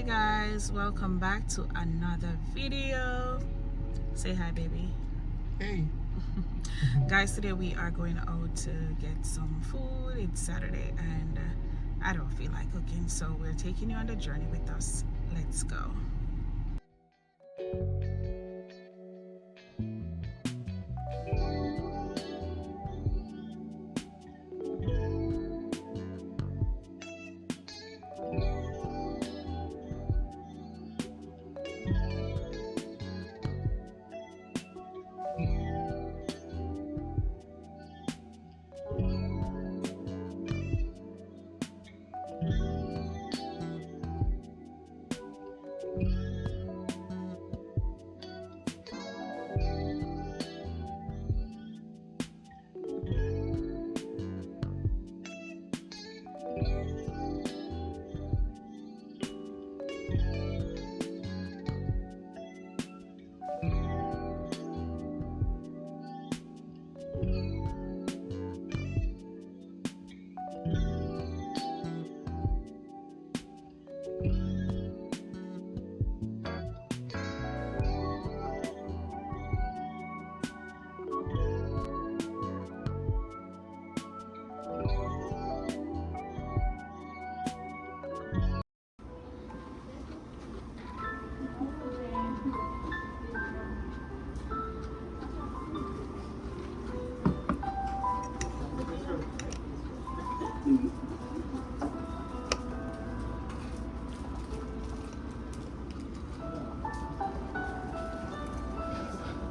Guys, welcome back to another video. Say hi, baby. Hey. Guys, today we are going out to get some food. It's Saturday and I don't feel like cooking, so we're taking you on the journey with us. Let's go.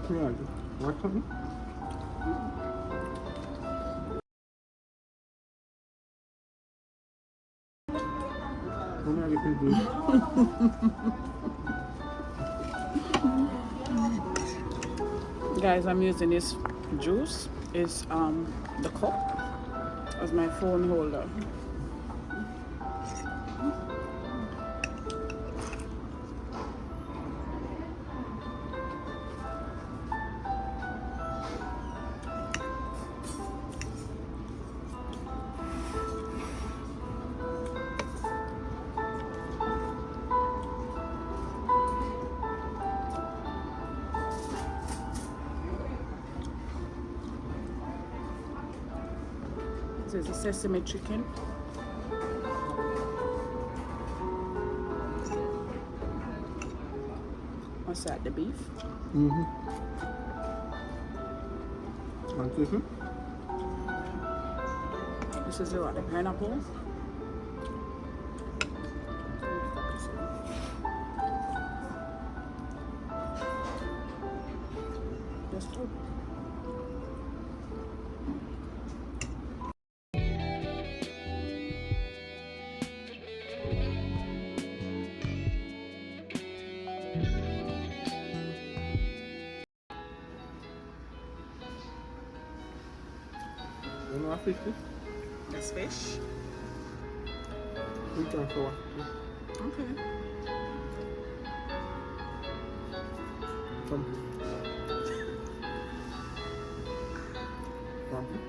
Yeah, what something? Guys, I'm using this juice. It's the cup as my phone holder. This is a sesame chicken. What's that, the beef? Mm-hmm. And chicken? This is what, the pineapple? That's good. You know what fish is? That's fish. Sweet and sour. Okay. Something. Something.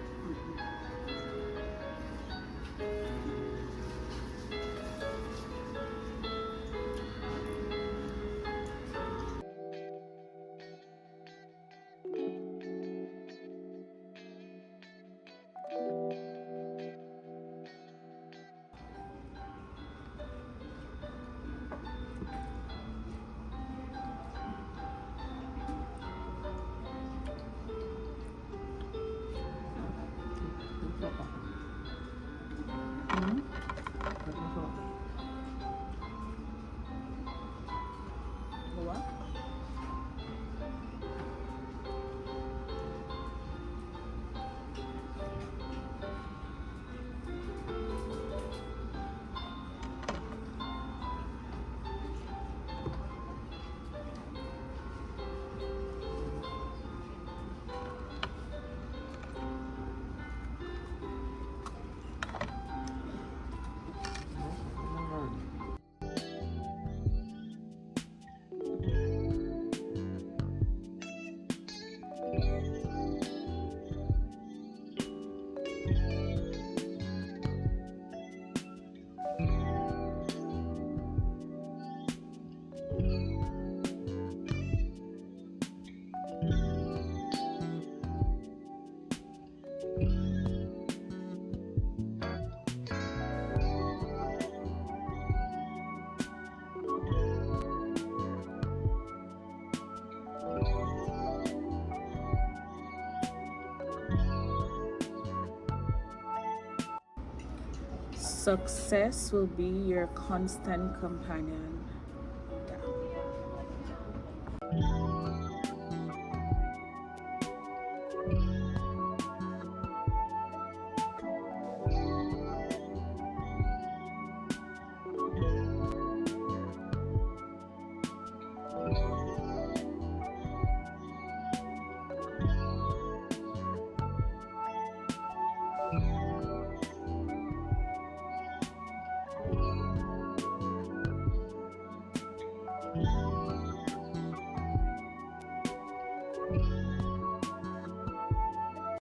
Success will be your constant companion.